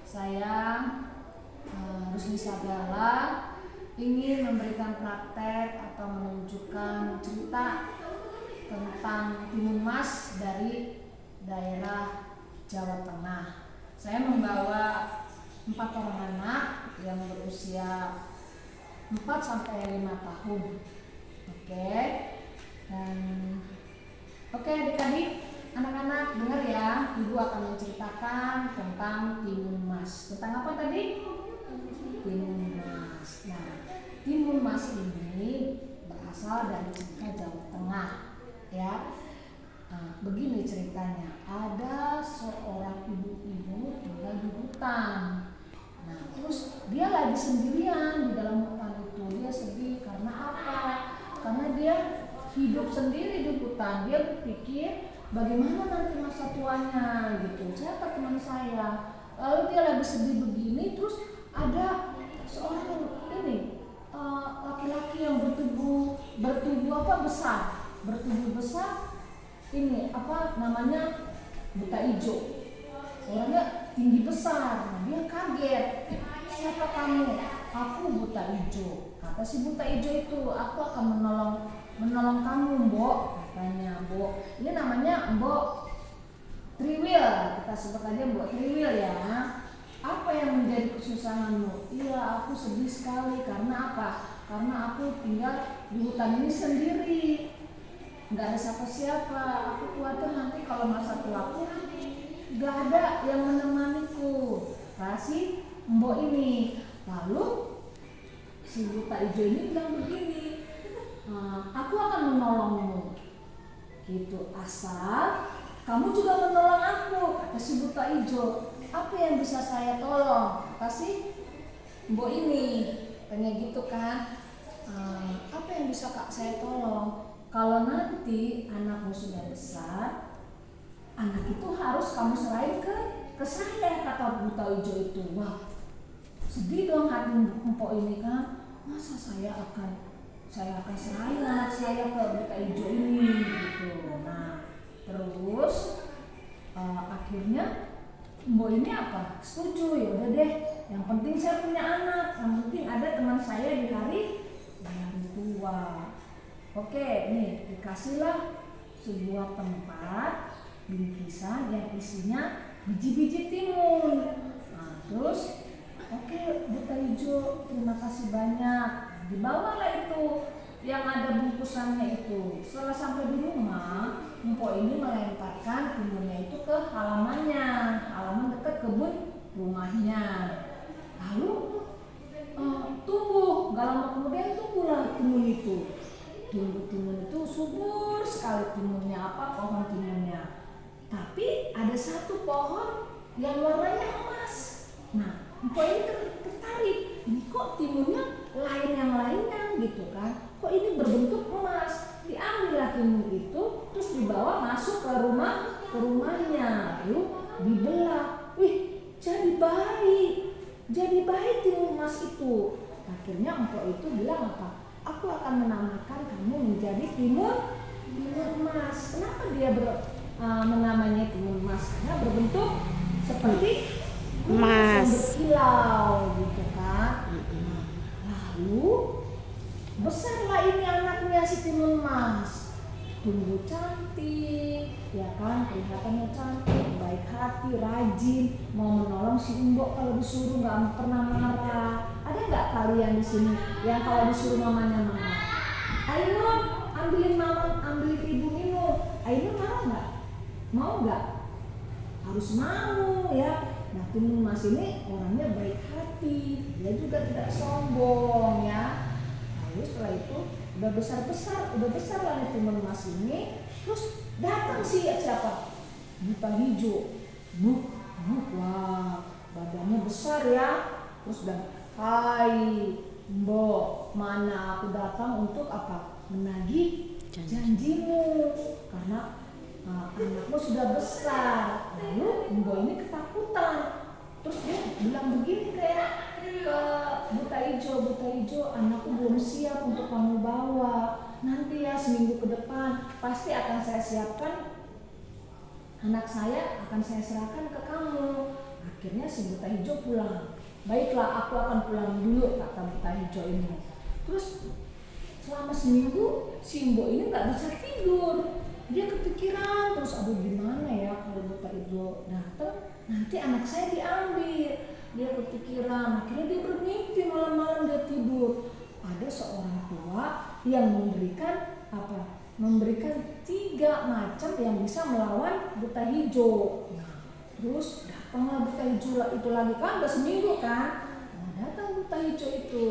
Saya Rusli Sagala ingin memberikan praktek atau menunjukkan cerita tentang Timun Mas dari daerah Jawa Tengah. Saya membawa 4 orang anak yang berusia 4 sampai 5 tahun. Oke, adik-adik, anak-anak dengar ya, Ibu akan menceritakan tentang Timun Mas. Tentang apa tadi? Timun Mas. Nah, Timun Mas ini berasal dari cerita Jawa Tengah, ya. Nah, begini ceritanya. Ada seorang ibu-ibu tinggal di hutan. Nah, terus dia lagi sendirian di dalam hutan itu. Dia sedih karena apa? Karena dia hidup sendiri di hutan. Dia berpikir bagaimana nanti masa tuanya gitu. Siapa teman saya? Lalu dia lagi sedih begini, terus ada seorang laki-laki yang bertubuh besar. Ini apa namanya, buta hijau. Orangnya tinggi besar. Nah, dia kaget. Siapa kamu? Aku buta hijau. Kata si buta hijau itu, aku akan menolong kamu, Mbok. Katanya, Mbok. Ini namanya Mbok Triwil. Kita sebut aja Mbok Triwil ya. Apa yang menjadi kesusahanmu? Iya, aku sedih sekali. Karena apa? Karena aku tinggal di hutan ini sendiri. Nggak ada siapa-siapa. Aku khawatir nanti kalau masa tuaku nggak ada yang menemaniku. Kasih Mbok ini. Lalu si buta hijau ini bilang begini, aku akan menolongmu. Gitu, asal kamu juga menolong aku. Kata si buta hijau. Apa yang bisa saya tolong? Kata si Mbok ini. Tanya gitu kan. Apa yang bisa Kak saya tolong? Kalau nanti anakmu sudah besar, anak itu harus kamu serahin ke saya, kata buta hijau itu. Wah, sedih dong hati empok ini kan. Masa saya akan serahin anak saya ke buta hijau ini gitu. Nah, terus akhirnya empok ini apa? Setuju, ya udah deh. Yang penting saya punya anak, yang penting ada teman saya di hari tua. Oke, nih dikasihlah sebuah tempat bingkisan yang isinya biji-biji timun. Nah, terus oke, buta hijau, terima kasih banyak. Dibawalah itu yang ada bungkusannya itu. Setelah sampai di rumah, empok ini melemparkan timunnya itu ke halaman dekat kebun rumahnya. Lalu tumbuh, gak lama kemudian tumbuhlah timun itu. Timun itu subur sekali timunnya, pohon timunnya. Tapi ada satu pohon yang warnanya emas. Nah, empok ini tertarik. Ini kok timunnya lain yang lainnya gitu kan? Kok ini berbentuk emas? Diambillah timun itu, terus dibawa masuk ke rumahnya. Lalu dibelah. Wih, jadi baik timun emas itu. Akhirnya empok itu bilang apa? Aku akan menamakan kamu menjadi timun emas. Kenapa dia menamanya timun emas? Karena berbentuk seperti emas yang berkilau gitu kan. Lalu besarlah ini anaknya si timun emas. Tumbuh cantik, ya kan, kelihatannya cantik, baik hati, rajin, mau menolong si Mbok kalau disuruh, nggak pernah marah. Ada nggak kalian di sini yang kalau disuruh mamanya marah? Ainun, ambilin ibu minum. Ainun marah nggak? Mau nggak? Harus mau ya. Nah, timun emas ini orangnya baik hati, dia juga tidak sombong ya. Lalu setelah itu udah besar lah nih timun emas ini. Terus datang siapa? Buta hijau. Wah, badannya besar ya. Terus hai Mbok, mana aku datang untuk apa? Menagih janjimu. Karena anakmu sudah besar. Lalu Mbok ini ketakutan. Terus dia bilang begini ke buta hijau, anakku belum siap untuk kamu bawa. Nanti ya seminggu ke depan pasti akan saya siapkan. Anak saya akan saya serahkan ke kamu. Akhirnya si buta hijau pulang. Baiklah, aku akan pulang dulu, kata buta hijau ini. Terus selama seminggu si Mbok ini nggak bisa tidur. Dia kepikiran terus, aduh gimana ya kalau buta hijau datang nanti anak saya diambil. Dia kepikiran, akhirnya dia bermimpi malam-malam dia tidur. Ada seorang tua yang memberikan apa? Memberikan 3 macam yang bisa melawan buta hijau. Nah, terus datanglah buta hijau itu lagi, kan udah seminggu kan. Nah, datang buta hijau itu,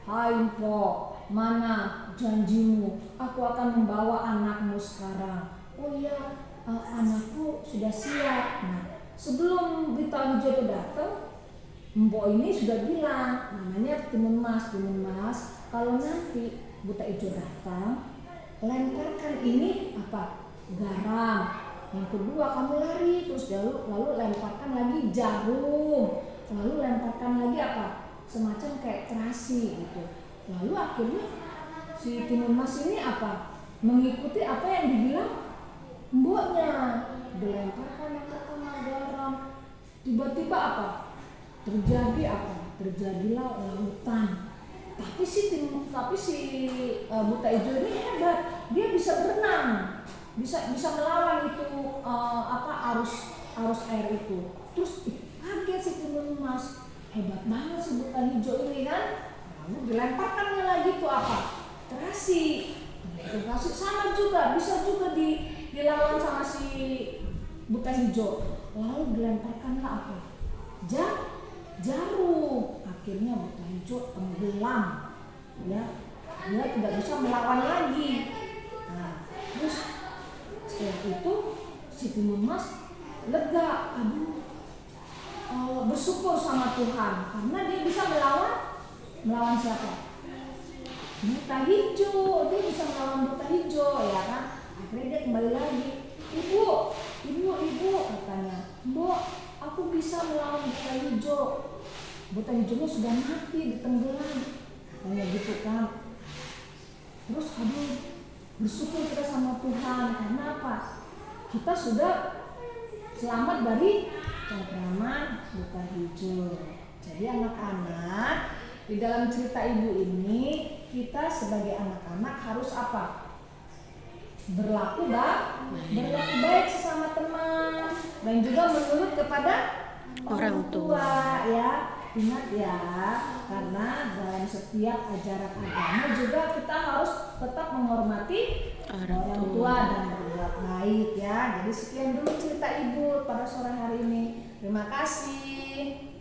hai Mpok, mana janjimu? Aku akan membawa anakmu sekarang. Oh iya, anakku sudah siap. Nah, sebelum buta hijau itu datang, Mbok ini sudah bilang, namanya Timun Mas, kalau nanti buta hijau datang, lemparkan ini apa? Garam. Yang kedua kamu lari, terus lalu lemparkan lagi jarum, lalu lemparkan lagi apa? Semacam kayak terasi gitu. Lalu akhirnya si Timun Mas ini apa? Mengikuti apa yang dibilang mboknya. Dilemparkan garam. Tiba-tiba apa? Terjadilah lautan. Tapi si buta hijau ini hebat. Dia bisa berenang, bisa melawan itu arus air itu. Terus kaget si Timun Mas, hebat banget si buta hijau ini kan. Lalu dilemparkannya lagi tuh apa? Terasi sama juga, bisa juga dilawan sama si buta hijau. Lalu dilemparkanlah apa? Jarum. Akhirnya buta hijau tenggelam, ya, dia tidak bisa melawan lagi. Nah, terus setelah itu si Timun Mas lega, bersyukur sama Tuhan karena dia bisa melawan siapa? Buta hijau. Dia bisa melawan buta hijau, ya kan? Akhirnya dia kembali lagi, ibu, katanya, Mbok, aku bisa melawan buta hijau. Buta hijaunya sudah mati, ditenggelam, kayak gitu kan. Terus bersyukur kita sama Tuhan karena apa? Kita sudah selamat dari cengkraman buta hijau. Jadi anak-anak, di dalam cerita ibu ini kita sebagai anak-anak harus apa? Berlaku baik sesama teman dan juga menurut kepada orang tua, ya. Ingat ya, karena dalam setiap ajaran agama juga kita harus tetap menghormati orang tua dan berbuat baik, ya. Jadi sekian dulu cerita ibu pada sore hari ini. Terima kasih.